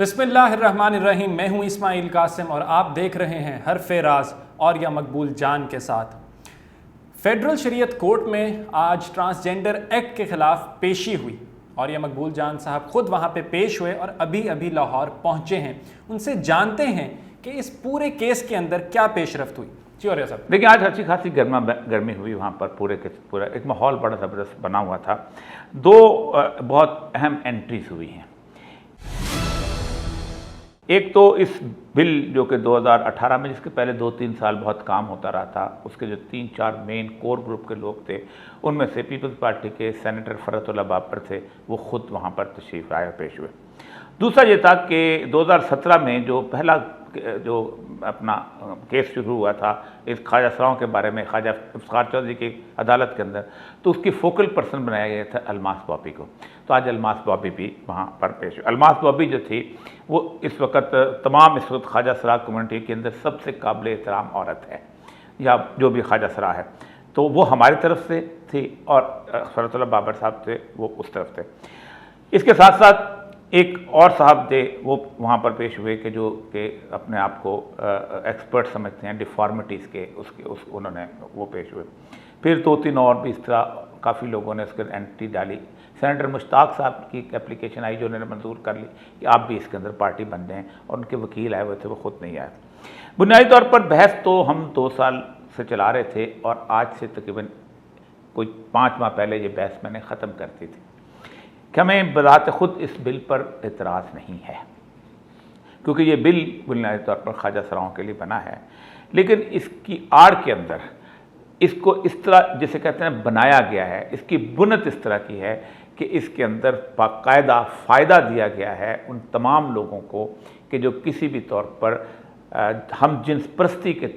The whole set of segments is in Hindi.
बिस्मिल्लाहिर्रहमानिर्रहीम। मैं हूं इस्माइल कासिम और आप देख रहे हैं हरफ राज और या मकबूल जान के साथ। फेडरल शरीयत कोर्ट में आज ट्रांसजेंडर एक्ट के खिलाफ पेशी हुई और या मकबूल जान साहब खुद वहां पे पेश हुए और अभी अभी लाहौर पहुंचे हैं। उनसे जानते हैं कि इस पूरे केस के अंदर क्या पेशरफ्त हुई। जी और साहब, देखिए, आज अच्छी खासी गर्मी हुई वहाँ पर। पूरा एक माहौल बड़ा ज़बरदस्त बना हुआ था। दो बहुत अहम एंट्रीज हुई हैं। एक तो इस बिल जो कि 2018 में, जिसके पहले 2-3 साल बहुत काम होता रहा था, उसके जो 3-4 मेन कोर ग्रुप के लोग थे, उनमें से पीपल्स पार्टी के सेनेटर फरहतुल्लाह बाबर थे, वो खुद वहाँ पर तशरीफ़ आए पेश हुए। दूसरा ये था कि 2017 में जो पहला जो अपना केस शुरू हुआ था इस ख्वाजा सराओं के बारे में, ख्वाजा इफ्तिखार चौधरी की अदालत के अंदर, तो उसकी फोकल पर्सन बनाया गया था अलमास बॉबी को। तो आज अलमास बॉबी भी वहाँ पर पेश हुई। अलमास बॉबी जो थी वो इस वक्त इस वक्त ख्वाजा सरा कम्युनिटी के अंदर सबसे काबिल एहतराम औरत है, या जो भी ख्वाजा सरा है। तो वो हमारी तरफ से थी और फरहतुल्लाह बाबर साहब थे, वो उस तरफ थे। इसके साथ साथ एक और साहब थे, वो वहाँ पर पेश हुए कि जो कि अपने आप को एक्सपर्ट समझते हैं डिफॉर्मिटीज़ के, उन्होंने वो पेश हुए। फिर 2-3 और भी इस तरह काफ़ी लोगों ने इसके एंट्री डाली। सेनेटर मुश्ताक साहब की एप्लीकेशन आई जो उन्होंने मंजूर कर ली कि आप भी इसके अंदर पार्टी बन जाएँ, और उनके वकील आए हुए थे, वो खुद नहीं आए। बुनियादी तौर पर बहस तो हम 2 साल से चला रहे थे और आज से तकरीबन कोई 5 माह पहले ये बहस मैंने ख़त्म कर दी थी कि हमें बज़ात खुद इस बिल पर एतराज़ नहीं है, क्योंकि ये बिल बुनियादी तौर पर ख्वाजा सराओं के लिए बना है। लेकिन इसकी आड़ के अंदर इसको इस तरह जिसे कहते हैं बनाया गया है, इसकी बुनत इस तरह की है कि इसके अंदर बाकायदा फ़ायदा दिया गया है उन तमाम लोगों को कि जो किसी भी तौर पर हम जिन्स परस्ती के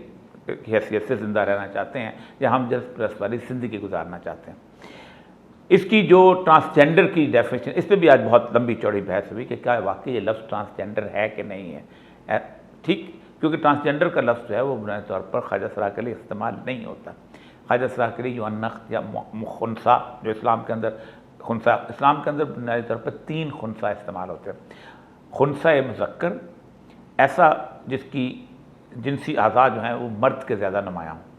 हैसियत से ज़िंदा रहना चाहते हैं या हम जिन्स परस्त वाली ज़िंदगी गुजारना चाहते हैं। इसकी जो ट्रांसजेंडर की डेफिनेशन, इस पर भी आज बहुत लंबी चौड़ी बहस हुई कि क्या वाकई ये लफ्ज़ ट्रांसजेंडर है कि नहीं है। ठीक, क्योंकि ट्रांसजेंडर का लफ्ज़ जो है वो बुनियादी तौर पर ख्वाजा सरा के लिए इस्तेमाल नहीं होता। ख्वाजा सरा के लिए युअन्नख या खुनसा, जो इस्लाम के अंदर इस्लाम के अंदर बुनियादी तौर पर 3 खुनसा इस्तेमाल होते हैं। खुनसा मुज़क्कर, ऐसा जिसकी जिनसी आज़ा जो हैं वो मर्द के ज़्यादा नुमायाँ हों।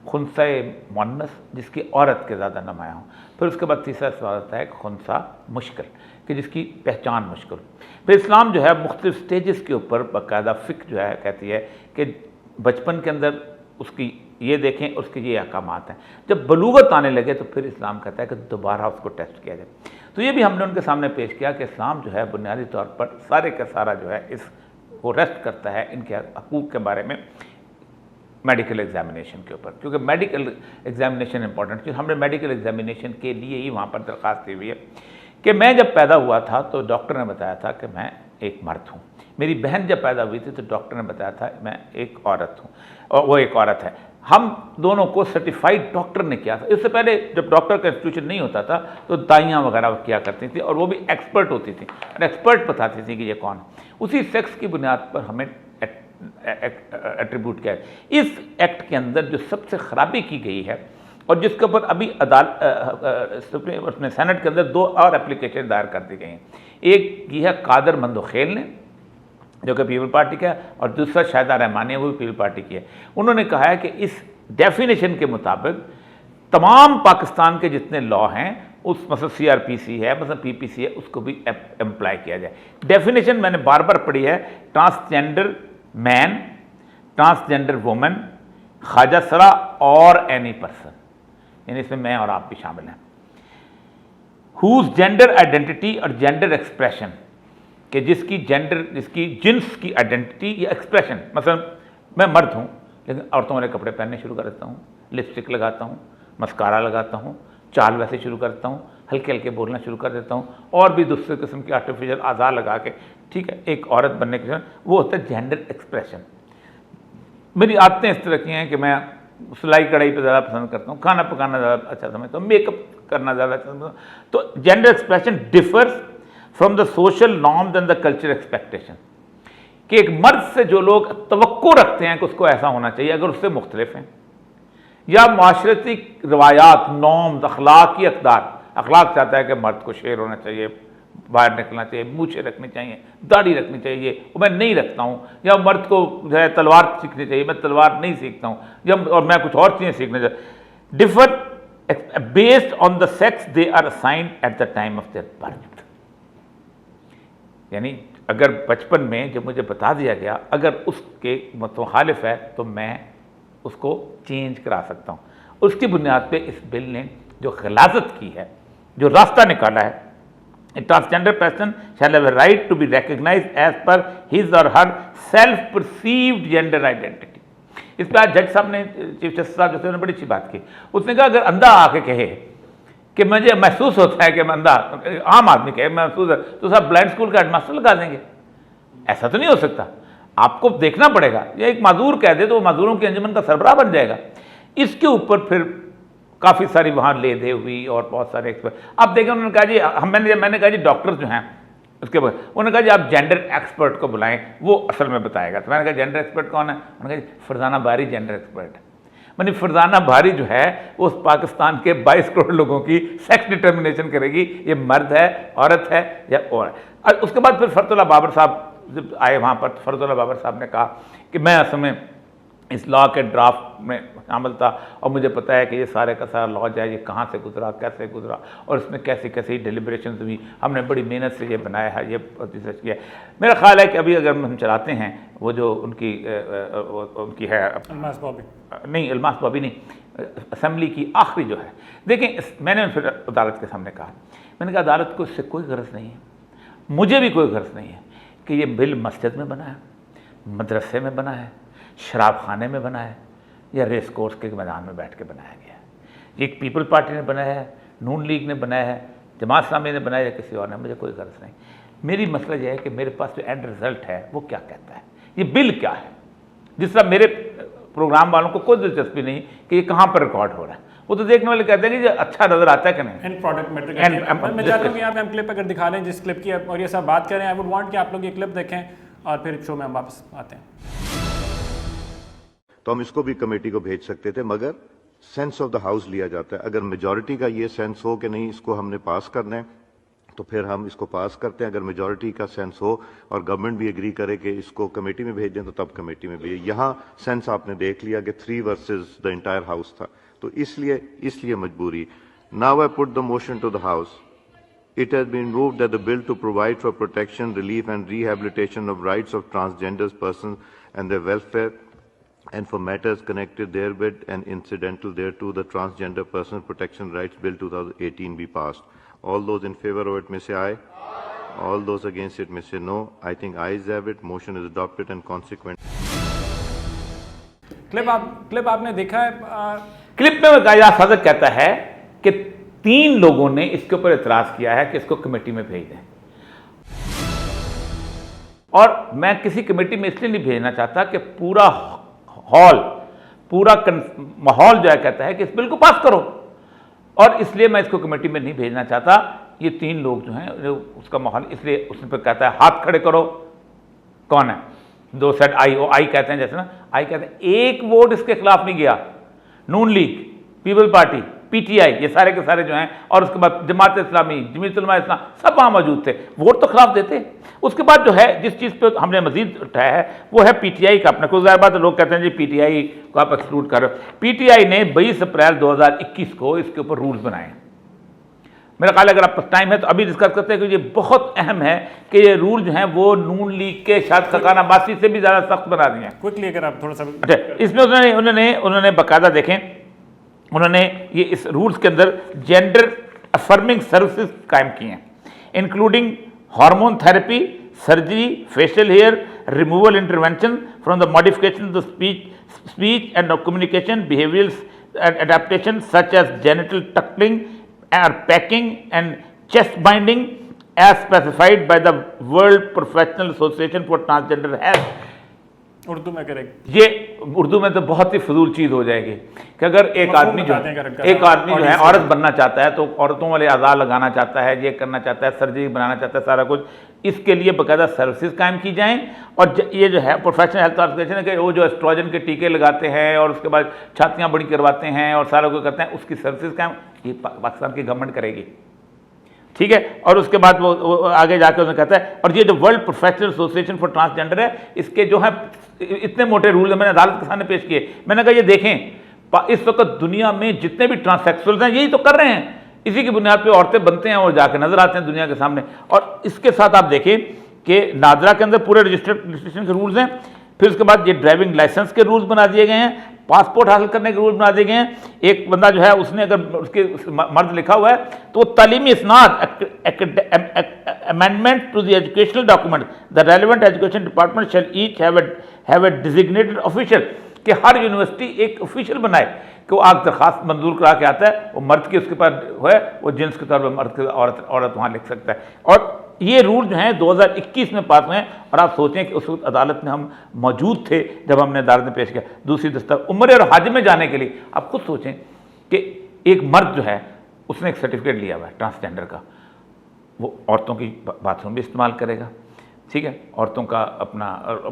खुनसा मुअन्नस, जिसकी औरत के ज़्यादा नुमायाँ हों। फिर उसके बाद तीसरा सवाल आता है खुनसा मुश्किल, कि जिसकी पहचान मुश्किल। फिर इस्लाम जो है मुख्तलिफ स्टेजेस के ऊपर बाकायदा फ़िक्र जो है कहती है कि बचपन के अंदर उसकी ये देखें, उसके ये अहकामात हैं। जब बलूगत आने लगे तो फिर इस्लाम कहता है कि दोबारा उसको टेस्ट किया जाए। तो ये भी हमने उनके सामने पेश किया कि इस्लाम जो है बुनियादी तौर पर सारे का सारा जो है इस वो रेस्ट करता है इनके हकूक़ के बारे में मेडिकल एग्जामिनेशन के ऊपर, क्योंकि मेडिकल एग्जामिनेशन इंपॉर्टेंट है। हमने मेडिकल एग्जामिनेशन के लिए ही वहाँ पर दरख्वास्त दी हुई है कि मैं जब पैदा हुआ था तो डॉक्टर ने बताया था कि मैं एक मर्द हूँ। मेरी बहन जब पैदा हुई थी तो डॉक्टर ने बताया था मैं एक औरत हूँ और वो एक औरत है। हम दोनों को सर्टिफाइड डॉक्टर ने किया था। इससे पहले जब डॉक्टर का इंस्टीट्यूशन नहीं होता था तो दाइयाँ वगैरह किया करती थी, और वो भी एक्सपर्ट होती थी और एक्सपर्ट बताती थी कि ये कौन है। उसी सेक्स की बुनियाद पर हमें एट्रीब्यूट किया है। इस एक्ट के अंदर जो सबसे ख़राबी की गई है और जिसके ऊपर अभी अदालत सेनेट के अंदर 2 और एप्लीकेशन दायर कर दी गई हैं। एक ये है कादर मंदोखेल ने, जो कि पीपल पार्टी का है, और दूसरा शाहिदा रहमानी है, वो भी पीपल पार्टी की है। उन्होंने कहा है कि इस डेफिनेशन के मुताबिक तमाम पाकिस्तान के जितने लॉ हैं, उस मतलब CRPC है, मतलब PPC है, उसको भी अप्लाई किया जाए। डेफिनेशन मैंने बार बार पढ़ी है, ट्रांसजेंडर मैन, ट्रांसजेंडर वुमेन, ख्वाजा सरा और एनी पर्सन, यानी इसमें मैं और आप भी शामिल हैं। हुज जेंडर आइडेंटिटी और जेंडर एक्सप्रेशन, कि जिसकी जिन्स की आइडेंटिटी या एक्सप्रेशन, मतलब मैं मर्द हूँ लेकिन औरतों वाले कपड़े पहनने शुरू कर देता हूँ, लिपस्टिक लगाता हूँ, मस्कारा लगाता हूँ, चाल वैसे शुरू करता हूँ, हल्के हल्के बोलना शुरू कर देता हूँ, और भी दूसरे किस्म की आर्टिफिशियल आज़ा लगा के, ठीक है, एक औरत बनने के वो होता है जेंडर एक्सप्रेशन। मेरी आदतें इस तरह की हैं कि मैं सिलाई कढ़ाई पर ज़्यादा पसंद करता हूँ, खाना पकाना ज़्यादा अच्छा समझता हूँ, मेकअप करना ज़्यादा अच्छा समझता हूँ। तो gender expression differs from the social norms and the culture expectation, कि एक मर्द से जो लोग तवक्को रखते हैं कि उसको ऐसा होना चाहिए, अगर उससे मुख्तलिफ हैं, या माशरती रवायात, नॉर्म्स, अखलाकी अकदार, अखलाक चाहता है कि मर्द को शेर होना चाहिए, बाहर निकलना चाहिए, मूछें रखनी चाहिए, दाढ़ी रखनी चाहिए, वो मैं नहीं रखता हूँ। या मर्द को जो है तलवार सीखनी चाहिए, मैं तलवार नहीं सीखता हूँ, और मैं कुछ और चीज़ें सीखना चाहिए। Differ based on the sex they are assigned at the time of their birth. यानी अगर बचपन में जब मुझे बता दिया गया, अगर उसके मुखालिफ है तो मैं उसको चेंज करा सकता हूँ। उसकी बुनियाद पे इस बिल ने जो खिलाफत की है, जो रास्ता निकाला है, A transgender person shall have a right to be recognized as per his or her self-perceived gender identity। इस पर आज जज साहब ने, चीफ जस्टिस साहब जैसे, बड़ी अच्छी बात की। उसने कहा अगर अंधा आके कहे कि मुझे महसूस होता है कि मैं अंधा, आम आदमी कहे महसूस है, तो साहब ब्लाइंड स्कूल का हेडमास्टर लगा देंगे? ऐसा तो नहीं हो सकता, आपको देखना पड़ेगा। या एक माजूर कह दे तो वो माजूरों की अंजुमन का सरबराह बन जाएगा। इसके ऊपर फिर काफ़ी सारी वहाँ ले दे हुई और बहुत सारे एक्सपर्ट। अब देखें, उन्होंने कहा जी मैंने कहा जी डॉक्टर जो हैं उसके बाद उन्होंने कहा जी आप जेंडर एक्सपर्ट को बुलाएं, वो असल में बताएगा। तो मैंने कहा जेंडर एक्सपर्ट कौन है? उन्होंने कहा जी फरजाना बारी जेंडर एक्सपर्ट है। मैंने फरजाना बारी जो है वो उस पाकिस्तान के 22 करोड़ लोगों की सेक्स डिटर्मिनेशन करेगी, ये मर्द है, औरत है या और है। उसके बाद फिर फरतुल्लाह बाबर साहब जब आए वहाँ पर, फरतुल्लाह बाबर साहब ने कहा कि मैं असल में इस लॉ के ड्राफ्ट में शामिल था और मुझे पता है कि ये सारे का सारा लॉ जो है ये कहाँ से गुजरा, कैसे गुजरा और इसमें कैसी कैसी डिलिब्रेशन हुई, हमने बड़ी मेहनत से ये बनाया है, ये रिसर्च किया है। मेरा ख्याल है कि अभी अगर हम चलाते हैं वो जो उनकी है अल्मास बॉबी, नहीं अल्मास बॉबी नहीं, असम्बली की आखिरी जो है, देखें मैंने फिर अदालत के सामने कहा, मैंने कहा अदालत को इससे कोई गर्ज नहीं है, मुझे भी कोई गर्ज नहीं है कि ये बिल मस्जिद में बना है, मदरसे में बना है, शराब खाने में बना है या रेस कोर्स के मैदान में बैठ के बनाया गया है। ये एक पीपल पार्टी ने बनाया है, नून लीग ने बनाया है, जमात इस्लामी ने बनाया है, किसी और ने, मुझे कोई गर्ज नहीं। मेरी मसला यह है कि मेरे पास जो एंड रिजल्ट है वो क्या कहता है, ये बिल क्या है। जिस तरह मेरे प्रोग्राम वालों को कोई दिलचस्पी नहीं कि ये कहाँ पर रिकॉर्ड हो रहा है, वो तो देखने वाले कहते हैं कि ये अच्छा नजर आता है कि नहीं। And product matter. मैं चाहता हूँ कि आप क्लिप अगर दिखा लें जिस क्लिप की और ये सब बात करें, आई वुड वांट कि आप लोग ये क्लिप देखें और फिर शो में हम वापस आते हैं। तो हम इसको भी कमेटी को भेज सकते थे, मगर सेंस ऑफ द हाउस लिया जाता है। अगर मेजॉरिटी का ये सेंस हो कि नहीं इसको हमने पास करना है तो फिर हम इसको पास करते हैं। अगर मेजॉरिटी का सेंस हो और गवर्नमेंट भी एग्री करे कि इसको कमेटी में भेज दें तो तब कमेटी में भेजें। यहाँ सेंस आपने देख लिया कि 3 वर्सेस द एंटायर हाउस था, तो इसलिए मजबूरी। Now I put the motion to the house. It has been moved that the bill to provide for protection, relief and rehabilitation of rights of transgender persons and their welfare and for matters connected therewith and incidental thereto, the Transgender Persons Protection Rights Bill 2018 be passed. All those in favor of it may say aye. All those against it may say no. I think ayes have it. Motion is adopted and consequent. Clip आपने देखा है? क्लिप में गाया सदक कहता है कि 3 लोगों ने इसके ऊपर इतराज किया है कि इसको कमेटी में भेज दें, और मैं किसी कमेटी में इसलिए नहीं भेजना चाहता कि पूरा माहौल जो है कहता है कि इस बिल को पास करो, और इसलिए मैं इसको कमेटी में नहीं भेजना चाहता। ये 3 लोग जो हैं उसका माहौल, इसलिए उसमें पर कहता है हाथ खड़े करो। कौन है? 2 साइड आई, वो आई कहते हैं, जैसे ना आई कहते हैं। एक वोट इसके खिलाफ नहीं गया। नून लीग, पीपल पार्टी, पीटीआई, ये सारे के सारे जो हैं, और उसके बाद जमात इस्लामी, जमीयत उलमा इस्लाम, सब वहाँ मौजूद थे, वोट तो खिलाफ देते। उसके बाद जो है जिस चीज़ पे हमने मजीद उठाया है वो है पीटीआई का। अपने कुछ ज़्यादा बात लोग कहते हैं जी पीटीआई को आप एक्सक्लूड कर रहे हो। पीटीआई ने 22 अप्रैल 2021 को इसके ऊपर रूल्स बनाए। मेरा ख्याल अगर आप टाइम है तो अभी डिस्कस करते हैं कि ये बहुत अहम है कि ये रूल जो हैं वो नून लीग के शायद खकाना बासी से भी ज़्यादा सख्त बना दिए हैं। क्विकली अगर आप थोड़ा सा, अच्छा, इसमें उन्होंने बाकायदा देखें, उन्होंने ये इस रूल्स के अंदर जेंडर अफर्मिंग सर्विसेज कायम किए हैं, including hormone therapy, surgery, facial hair removal intervention from the modification of the speech and communication behavioural adaptation such as genital tucking और packing and chest binding as specified by the world professional association for transgender health. Urdu में करेक्ट, ये उर्दू में तो बहुत ही फजूल चीज़ हो जाएगी कि अगर एक आदमी जो है औरत बनना चाहता है तो औरतों वाले आज़ाद लगाना चाहता है, ये करना चाहता है, सर्जरी बनाना चाहता है, सारा कुछ, इसके लिए बाकायदा सर्विसेज कायम की जाएं। और ये जो है प्रोफेशनल हेल्थ ऑर्गेनाइजेशन है कि वो जो एस्ट्रोजन के टीके लगाते हैं और उसके बाद छातियाँ बड़ी करवाते हैं और सारा कुछ करते हैं, उसकी सर्विसेज कायम ये पाकिस्तान की गवर्नमेंट करेगी। ठीक है। और उसके बाद वो आगे जाकर उन्होंने कहता है, और ये जो world professional association for transgender है, इसके जो है इतने मोटे रूल है, मैंने अदालत के सामने पेश किए। मैंने कहा ये देखें, इस वक्त दुनिया में जितने भी ट्रांससेक्सुअल्स हैं यही तो कर रहे हैं, इसी की बुनियाद पे औरतें बनते हैं और जाकर नजर आते हैं दुनिया के सामने। और इसके साथ आप देखें कि नादरा के अंदर पूरे रजिस्ट्रेशन के रूल्स हैं, फिर उसके बाद ये ड्राइविंग लाइसेंस के रूल्स बना दिए गए हैं, पासपोर्ट हासिल करने के रूल्स बना दिए गए हैं। एक बंदा जो है उसने अगर उसके मर्द लिखा हुआ है तो वो तालीमी इसनाद amendment to the educational document the relevant education department shall each have a designated official, कि हर यूनिवर्सिटी एक ऑफिशियल बनाए कि वो आग दरखास्त मंजूर करा के आता है, वो मर्द की उसके पास है, वो जिन्स के तौर पर मर्द की औरत वहाँ लिख सकता है। और ये रूल जो हैं 2021 में पास हुए हैं, और आप सोचें कि उस वक्त अदालत में हम मौजूद थे जब हमने अदालत में पेश किया। दूसरी दस्तक उम्र और हज में जाने के लिए आप खुद सोचें कि एक मर्द जो है उसने एक सर्टिफिकेट लिया हुआ है ट्रांसजेंडर का, वो औरतों की बाथरूम भी इस्तेमाल करेगा, ठीक है, औरतों का अपना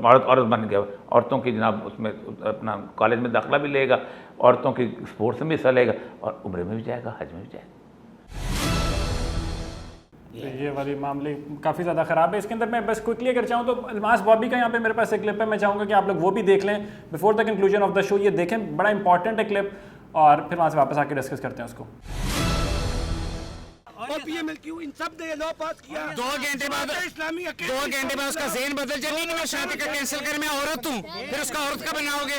औरत बन गया, औरतों की जनाब उसमें अपना कॉलेज में दाखिला भी लेगा, औरतों की स्पोर्ट्स में भी हिस्सा लेगा, और उम्र में भी जाएगा, हज में भी जाएगा। तो ये वाली मामले काफ़ी ज़्यादा ख़राब है। इसके अंदर मैं बस क्विकली अगर चाहूँ तो अलमास बॉबी का यहाँ पे मेरे पास एक क्लिप है, मैं चाहूँगा कि आप लोग वो भी देख लें before the conclusion of the show. ये देखें, बड़ा इंपॉर्टेंट है क्लिप, और फिर वहाँ से वापस आके डिस्कस करते हैं उसको। और पीएमएलक्यू इन सब ने लॉ पास किया। 2 घंटे बाद उसका ज़हन बदल जाए कि मैं शादी का कैंसिल कर, मैं औरत हूँ, फिर उसका औरत का बनाओगे।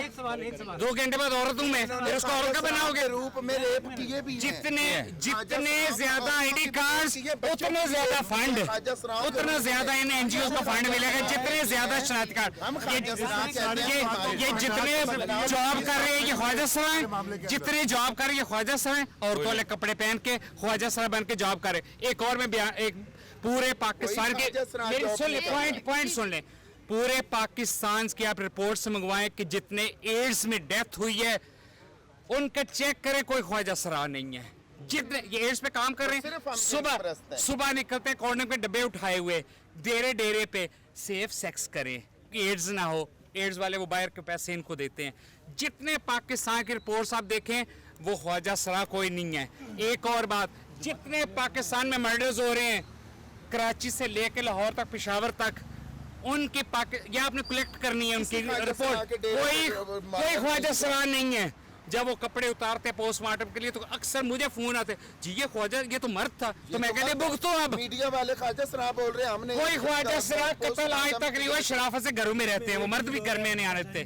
2 घंटे बाद औरत हूँ मैं, फिर उसका औरत का बनाओगे। रूप में रेप किए भी जितने ज्यादा आईडी कार्ड्स, उतने ज्यादा फंड, उतना ज्यादा इन एनजीओ को फंड मिलेगा, जितने ज्यादा शनाख्ती कार्ड। ये जितने जॉब कर रहे हैं ये ख्वाजा सरा है, जितने जॉब कर रहे हैं ख्वाजा सरा है, औरतों वाले कपड़े पहन के ख्वाजा सरा बन के जॉब करे। एक और में एक पूरे पाकिस्तान के पॉइंट सुन ले, पूरे पाकिस्तान की आप रिपोर्ट से मंगवाएं कि जितने एड्स में डेथ हुई है उनका चेक करें, कोई ख्वाजा सरा नहीं है। जितने ये एड्स पे काम कर रहे हैं, सुबह निकलते हैं कॉर्नर पे डब्बे उठाए हुए, डेरे पे सेफ सेक्स करें, एड्स ना हो। एड्स वाले वो बाहर के पैसे इनको देते हैं। जितने पाकिस्तान की रिपोर्ट्स आप देखें वो ख्वाजा सरा कोई नहीं है। एक और बात, जितने पाकिस्तान में मर्डर्स हो रहे हैं कराची से लेकर लाहौर तक, पेशावर तक, उनकी ये आपने कलेक्ट करनी है उनकी रिपोर्ट। कोई ख्वाजा सरा नहीं है। जब वो कपड़े उतारते हैं पोस्टमार्टम के लिए तो अक्सर मुझे फोन आते, जी ये ख्वाजा, ये तो मर्द था, तो मैं कहते भुगतो। अब मीडिया वाले ख्वाजा सरा बोल रहे हैं, हमने कोई ख्वाजा सरा कत्ल आज तक नहीं हुआ, शराफत से घरों में रहते हैं, वो मर्द भी घर में नहीं आ रहे थे।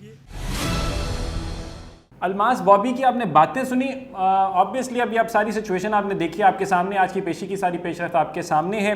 अलमास बॉबी की आपने बातें सुनी, ऑब्वियसली अभी आप सारी सिचुएशन आपने देखी, आपके सामने आज की पेशी की सारी पेशरफ्त आपके सामने है।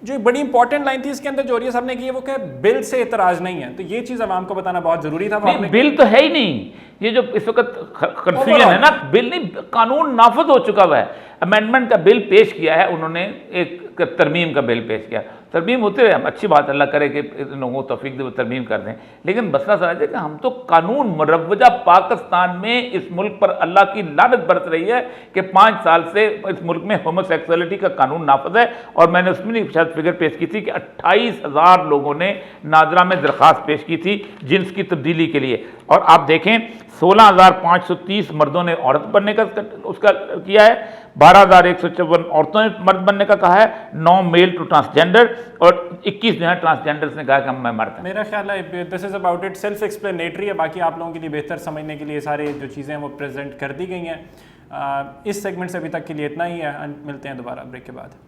जो बड़ी इंपॉर्टेंट लाइन थी इसके अंदर जोरिया साहब ने की है वो क्या, बिल से इतराज नहीं है, तो ये चीज़ आवाम को बताना बहुत ज़रूरी था। बिल तो है ही नहीं, ये जो इस वक्त कंफ्यूजन है ना, बिल नहीं, कानून नाफज हो चुका हुआ है। अमेंडमेंट का बिल पेश किया है उन्होंने, एक तरमीम का बिल पेश किया, तरमीम होते रहे, हम अच्छी बात, अल्लाह करे कि इन लोगों को तौफीक दे वो तरमीम कर दें, लेकिन मसला समझ है कि हम तो कानून मुरव्वजा पाकिस्तान में इस मुल्क पर अल्लाह की लानत बरस रही है कि 5 साल से इस मुल्क में होमोसेक्सुअलिटी का कानून नाफज है। और मैंने उसमें शायद फिगर पेश की थी कि 28,000 लोगों ने नादरा में दरख्वास्त पेश की थी जिन्स की तब्दीली के लिए, और आप देखें 16,530 मर्दों ने औरत बनने का उसका किया है, 12,154 औरतों ने मर्द बनने का कहा है, 9 मेल टू ट्रांसजेंडर, और 21 जो है ट्रांसजेंडर्स ने कहा कि मैं मर्द। मेरा ख्याल है this is about it, self explanatory है, बाकी आप लोगों के लिए बेहतर समझने के लिए सारे जो चीज़ें हैं वो प्रेजेंट कर दी गई हैं। इस सेगमेंट से अभी तक के लिए इतना ही है, मिलते हैं दोबारा ब्रेक के बाद।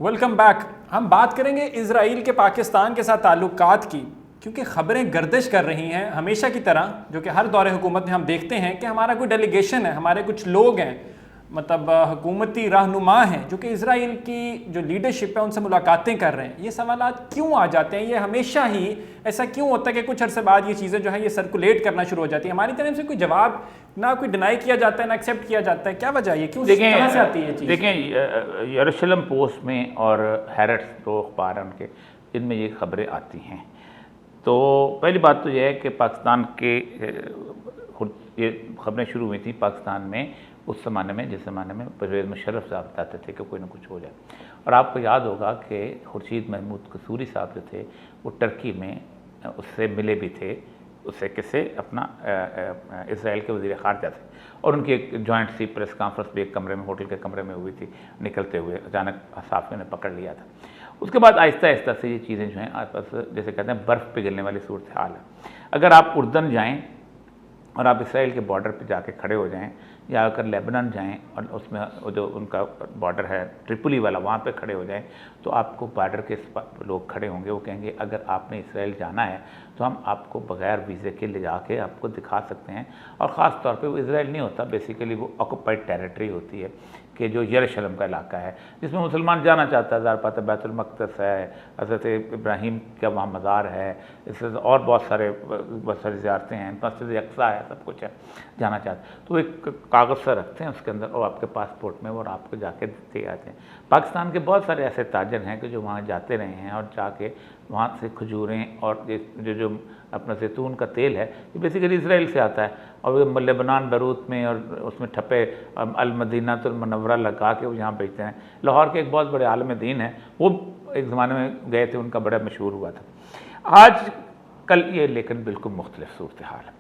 Welcome back. हम बात करेंगे इजराइल के पाकिस्तान के साथ ताल्लुकात की, क्योंकि ख़बरें गर्दिश कर रही हैं हमेशा की तरह, जो कि हर दौरे हुकूमत में हम देखते हैं कि हमारा कोई डेलीगेशन है, हमारे कुछ लोग हैं, मतलब हुकूमती रहनुमा हैं जो कि इजराइल की जो लीडरशिप है उनसे मुलाकातें कर रहे हैं। ये सवालात क्यों आ जाते हैं, ये हमेशा ही ऐसा क्यों होता है कि कुछ अरसे बाद ये चीज़ें जो है ये सर्कुलेट करना शुरू हो जाती है, हमारी तरफ से कोई जवाब ना कोई डिनाई किया जाता है ना एक्सेप्ट किया जाता है, क्या वजह है, ये क्यों, कहाँ से आती है ये चीज़? देखें, यरूशलेम पोस्ट में और हैरेट्स जो अखबार हैं उनके इनमें ये खबरें आती हैं। तो पहली बात तो यह है कि पाकिस्तान के ये खबरें शुरू हुई थी पाकिस्तान में उस ज़माने में जिस ज़माने में परवेज़ मुशर्रफ साहब बताते थे कि कोई ना कुछ हो जाए। और आपको याद होगा कि खुर्शीद महमूद कसूरी साहब जो थे वो टर्की में उससे मिले भी थे, उससे किससे, अपना इसराइल के वज़ीर ख़ारजा से, और उनकी एक जॉइंट सी प्रेस कॉन्फ्रेंस भी एक कमरे में, होटल के कमरे में हुई थी। निकलते हुए अचानक सहाफ़ियों ने पकड़ लिया था। उसके बाद आहिस्ता आहिस्ता से ये चीज़ें जो हैं आपस जैसे कहते हैं बर्फ़ पिघलने वाली सूरत हाल है। अगर आप उर्दन जाएँ और आप इसराइल के बॉर्डर पे जाके खड़े हो जाएं, या अगर लेबनान जाएं और उसमें जो उनका बॉर्डर है ट्रिपोली वाला, वहाँ पे खड़े हो जाएं, तो आपको बॉर्डर के लोग खड़े होंगे, वो कहेंगे अगर आपने इसराइल जाना है तो हम आपको बग़ैर वीज़े के ले जाके आपको दिखा सकते हैं। और ख़ास तौर पे वो इसराइल नहीं होता, बेसिकली वो ऑक्यूपाइड टेरिटरी होती है कि जो यरूशलेम का इलाका है जिसमें मुसलमान जाना चाहता है। ज़ाहिर बात है बैतुल मक़दस है, हज़रत इब्राहीम का वहाँ मज़ार है, इससे और बहुत सारी ज़ियारतें हैं, मस्जिद अक़सा है, सब कुछ है, जाना चाहते हैं। तो एक कागज़ सा रखते हैं उसके अंदर और आपके पासपोर्ट में, और आपको जाके दे आते हैं। पाकिस्तान के बहुत सारे ऐसे ताजर हैं कि जो वहाँ जाते रहे हैं और जाके वहाँ से खजूरें और जो अपना जैतून का तेल है ये बेसिकली इसराइल से आता है, और वो लेबनान बैरूत में और उसमें ठप्पे अल मदीनातुल मुनव्वरा लगा के वो यहाँ बेचते हैं। लाहौर के एक बहुत बड़े आलिम दीन है, वो एक ज़माने में गए थे, उनका बड़ा मशहूर हुआ था। आज कल ये लेकिन बिल्कुल मुख्तलिफ सूरत हाल है।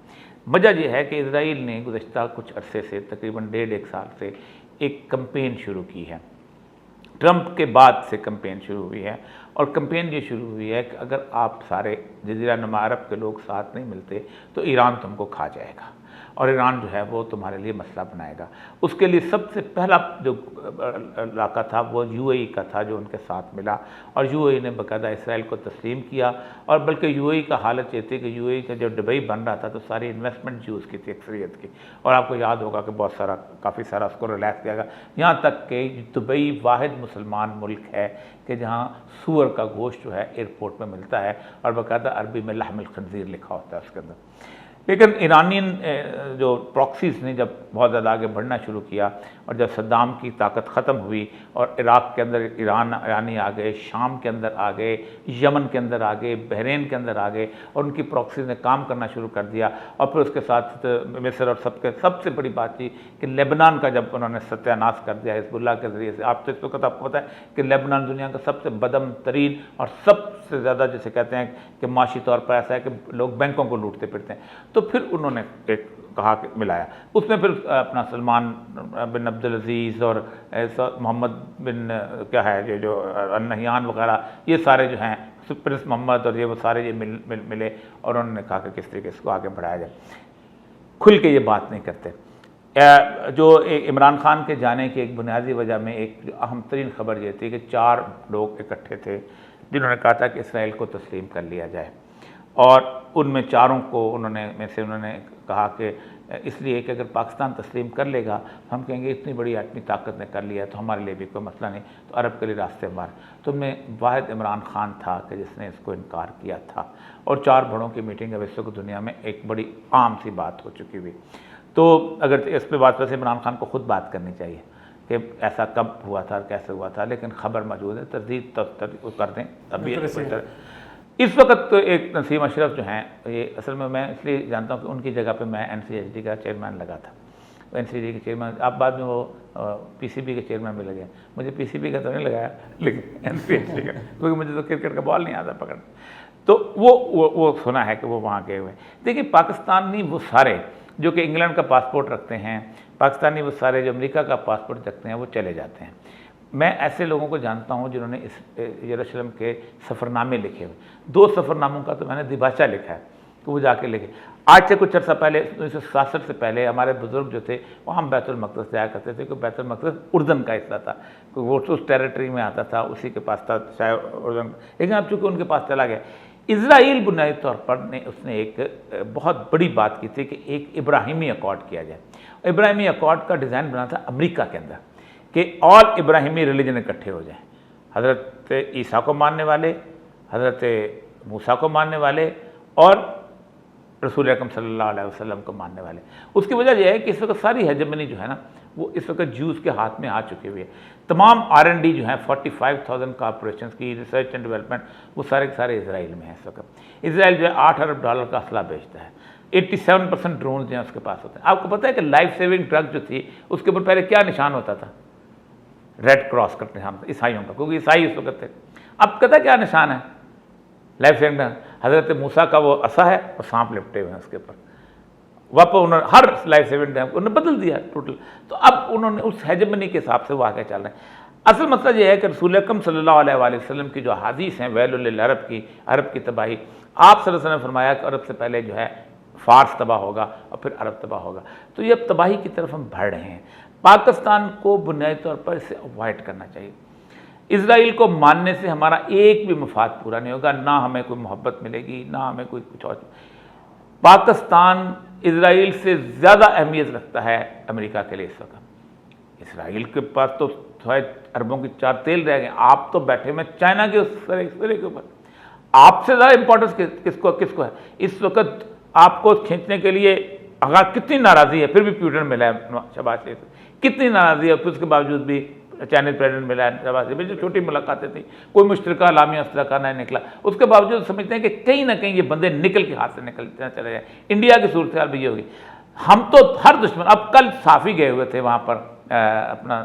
वजह यह है कि इसराइल ने गुज़श्ता कुछ अरसे से तकरीबन 1.5 साल से एक कैंपेन शुरू की है। ट्रंप के बाद से कैंपेन शुरू हुई है, और कैंपेन ये शुरू हुई है कि अगर आप सारे जज़ीरा नुमा अरब के लोग साथ नहीं मिलते तो ईरान तुमको खा जाएगा, और ईरान जो है वो तुम्हारे लिए मसला बनाएगा। उसके लिए सबसे पहला जो इलाका था वो यूएई का था जो उनके साथ मिला, और यूएई ने बाकायदा इसराइल को तस्लीम किया। और बल्कि यूएई का हालत ये थी कि यूएई का जब दुबई बन रहा था तो सारी इन्वेस्टमेंट यूज़ की थी अक्सरियत की, और आपको याद होगा कि बहुत सारा काफ़ी सारा उसको रिलैक्स किया गया। यहाँ तक कि दुबई वाहिद मुसलमान मुल्क है कि जहाँ सूअर का गोश्त जो है एयरपोर्ट में मिलता है, और बाकायदा अरबी में लहमुल खंजीर लिखा होता है उसके अंदर। लेकिन ईरानियन जो प्रॉक्सीज़ ने जब बहुत ज़्यादा आगे बढ़ना शुरू किया, और जब सद्दाम की ताकत ख़त्म हुई और इराक़ के अंदर ईरानी आ गए, शाम के अंदर आ गए, यमन के अंदर आ गए, बहरीन के अंदर आ गए, और उनकी प्रॉक्सीज़ ने काम करना शुरू कर दिया। और फिर उसके साथ मिस्र और सबसे बड़ी बात थी कि लेबनान का जब उन्होंने सत्यानाश कर दिया हिज़्बुल्लाह के ज़रिए से। आप तो इस वक्त आपको पता है कि लेबनान दुनिया का सबसे बदम तरीन और सबसे ज़्यादा जिसे कहते हैं कि माशी तौर पर ऐसा है कि लोग बैंकों को लूटते फिरते हैं। तो फिर उन्होंने एक कहा कि मिलाया, उसमें फिर अपना सलमान बिन अब्दुल अजीज़ और मोहम्मद बिन क्या है ये जो नहियान वगैरह, ये सारे जो हैं प्रिंस मोहम्मद और ये वो सारे ये मिले, और उन्होंने कहा कि किस तरीके से इसको आगे बढ़ाया जाए। खुल के ये बात नहीं करते। जो इमरान खान के जाने की एक बुनियादी वजह में एक अहम तरीन खबर ये थी कि 4 लोग इकट्ठे थे जिन्होंने कहा था कि इसराइल को तस्लीम कर लिया जाए, और उनमें 4 को उन्होंने कहा कि इसलिए कि अगर पाकिस्तान तस्लीम कर लेगा तो हम कहेंगे इतनी बड़ी आदमी ताकत ने कर लिया तो हमारे लिए भी कोई मसला नहीं, तो अरब के लिए रास्ते मार। तो उनमें वाहिद इमरान खान था कि जिसने इसको इनकार किया था, और 4 बड़ों की मीटिंग अब इस वक्त दुनिया में एक बड़ी आम सी बात हो चुकी हुई। तो अगर इस पर बात वैसे इमरान खान को ख़ुद बात करनी चाहिए कि ऐसा कब हुआ था, कैसे हुआ था, लेकिन खबर मौजूद है, तरदीद कर दें अभी। इस वक्त तो एक नसीम अशरफ जो हैं, ये असल में मैं इसलिए जानता हूँ कि उनकी जगह पे मैं NCHD का चेयरमैन लगा था। NCHD के चेयरमैन, आप बाद में वो PCB के चेयरमैन भी लगे। मुझे PCB का तो नहीं लगाया, लेकिन NCHD का, क्योंकि मुझे तो क्रिकेट का बॉल नहीं आता पकड़ना। तो वो सुना है कि वो वहाँ गए हुए। देखिए, पाकिस्तानी वो सारे जो कि इंग्लैंड का पासपोर्ट रखते हैं, पाकिस्तानी वो सारे जो अमेरिका का पासपोर्ट रखते हैं, वो चले जाते हैं। मैं ऐसे लोगों को जानता हूं जिन्होंने इस यरूशलेम के सफ़रनामे लिखे हुए। 2 सफ़रनामों का तो मैंने दिबाचा लिखा है कि वो जाके लिखे। आज से कुछ अर्सा पहले 1967 से पहले हमारे बुज़ुर्ग जो थे वो हम बैतुल मक़दस जाया करते थे, क्योंकि बैतुल मक़दस उर्दन का हिस्सा था, वो उस टेरिटरी में आता था, उसी के पास था शायद उर्दन। लेकिन अब चूँकि उनके पास चला गया, इज़राइल बुनियादी तौर पर उसने एक बहुत बड़ी बात की थी कि एक इब्राहिमी अकॉर्ड किया जाए। इब्राहिमी अकॉर्ड का डिज़ाइन बना था अमेरिका के अंदर कि ऑल इब्राहिमी रिलीजन इकट्ठे हो जाएं, हज़रत ईसा को मानने वाले, हज़रत मूसा को मानने वाले, और रसूल अकरम सल्लल्लाहु अलैहि वसल्लम को मानने वाले। उसकी वजह यह है कि इस वक्त सारी हेजेमनी जो है ना वो इस वक्त ज्यूज़ के हाथ में आ चुके हुए हैं। तमाम R&D जो है 45,000 कॉरपोरेशन की रिसर्च एंड डेवलपमेंट वो सारे के सारे इसराइल में है इस वक्त। इसराइल जो है $8 अरब का असला बेचता है। 87% ड्रोन जो हैं उसके पास होते हैं। आपको पता है कि लाइफ सेविंग ड्रग जो थी उसके ऊपर पहले क्या निशान होता था? रेड क्रॉस करते हैं हम ईसाइयों का, क्योंकि ईसाई उस वक्त थे। अब पता क्या निशान है लाइफ सेविंग ड्रग? हज़रत मूसा का वो असा है और सांप लिपटे हुए हैं उसके ऊपर। वापस उन्होंने हर लाइफ सेविंग ड्रग उन्होंने बदल दिया टोटल। तो अब उन्होंने उस हेजमनी के हिसाब से वो आगे चल रहे हैं। असल मसला ये है कि रसूल अकरम सल्लल्लाहु अलैहि वसल्लम की जो हदीस हैं वैलुल अरब की तबाही, आप सल्लल्लाहु अलैहि वसल्लम ने फरमाया कि अरब से पहले जो है फारस तबाह होगा और फिर अरब तबाह होगा। तो ये अब तबाही की तरफ हम बढ़ रहे हैं। पाकिस्तान को बुनियादी तौर पर इसे अवॉइड करना चाहिए। इसराइल को मानने से हमारा एक भी मफाद पूरा नहीं होगा, ना हमें कोई मोहब्बत मिलेगी, ना हमें कोई कुछ और। पाकिस्तान इसराइल से ज़्यादा अहमियत रखता है अमेरिका के लिए इस वक्त। इसराइल के पास तो अरबों की 4 तेल रह गए, आप तो बैठे में चाइना के उस सिरे के ऊपर। आपसे ज़्यादा इंपॉर्टेंस किसको है इस वक्त? आपको खींचने के लिए अगर कितनी नाराज़ी है, फिर भी प्यूटन मिला है शहबाज शरीफ से, कितनी नाराज़ी है, फिर उसके बावजूद भी चाइनीज प्रेसिडेंट मिला है शहबाज शरीफ। जो छोटी मुलाकातें थी, कोई मुश्तरका अलामी असला नहीं निकला, उसके बावजूद समझते हैं कि कहीं ना कहीं ये बंदे निकल के हाथ से निकलते चले जाए। इंडिया की सूरत हाल भी ये होगी। हम तो हर दुश्मन, अब कल साफ़ी गए हुए थे वहाँ पर अपना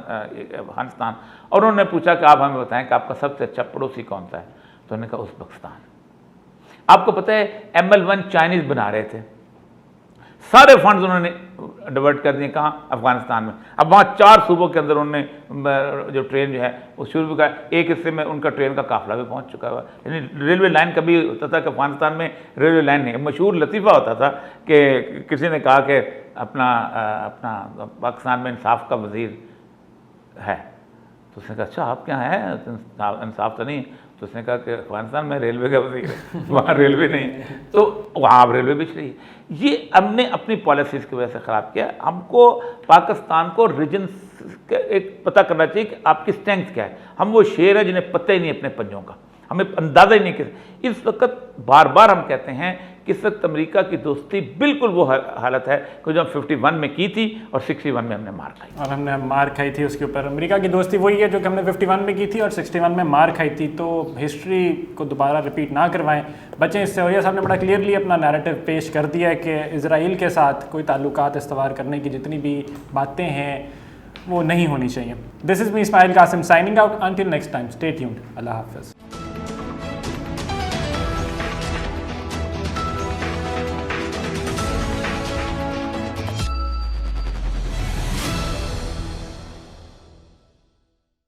अफगानिस्तान, और उन्होंने पूछा कि आप हमें बताएं कि आपका सबसे अच्छा पड़ोसी कौन सा है? तो उन्होंने कहा उज़्बेकिस्तान। आपको पता है ML1 चाइनीज़ बना रहे थे, सारे फंड्स उन्होंने डिवर्ट कर दिए कहाँ? अफगानिस्तान में। अब वहाँ 4 सूबों के अंदर उन्होंने जो ट्रेन जो है वो शुरू भी कर, एक हिस्से में उनका ट्रेन का काफिला भी पहुँच चुका हुआ। यानी रेलवे लाइन कभी होता था कि अफगानिस्तान में रेलवे लाइन नहीं। मशहूर लतीफ़ा होता था कि किसी ने कहा कि अपना पाकिस्तान में इंसाफ का वज़ीर है, तो उसने कहा अच्छा आप क्या हैं, इंसाफ तो नहीं। तो उसने कहा कि अफगानिस्तान में रेलवे का वज़ीर है, वहाँ रेलवे नहीं, तो वहाँ अब रेलवे बिछ रही है। ये हमने अपनी पॉलिसीज़ की वजह से ख़राब किया। हमको पाकिस्तान को रीजन एक पता करना चाहिए कि आपकी स्ट्रेंथ क्या है। हम वो शेर है जिन्हें पता ही नहीं अपने पंजों का, हमें अंदाज़ा ही नहीं कि इस वक्त बार बार हम कहते हैं कि इस वक्त अमरीका की दोस्ती बिल्कुल वो हालत है कि जो हम 51 में की थी और 61 में हमने मार खाई, और हमने मार खाई थी उसके ऊपर। अमेरिका की दोस्ती वही है जो कि हमने 51 में की थी और 61 में मार खाई थी। तो हिस्ट्री को दोबारा रिपीट ना करवाएं, बचें इससे। और यह साहब ने बड़ा क्लियरली अपना नैरेटिव पेश कर दिया है कि इसराइल के साथ कोई ताल्लुकात इस्तवार करने की जितनी भी बातें हैं वो नहीं होनी चाहिए। This is me Ismail Qasim signing out. Until next time, stay tuned. अल्लाह हाफ़िज़।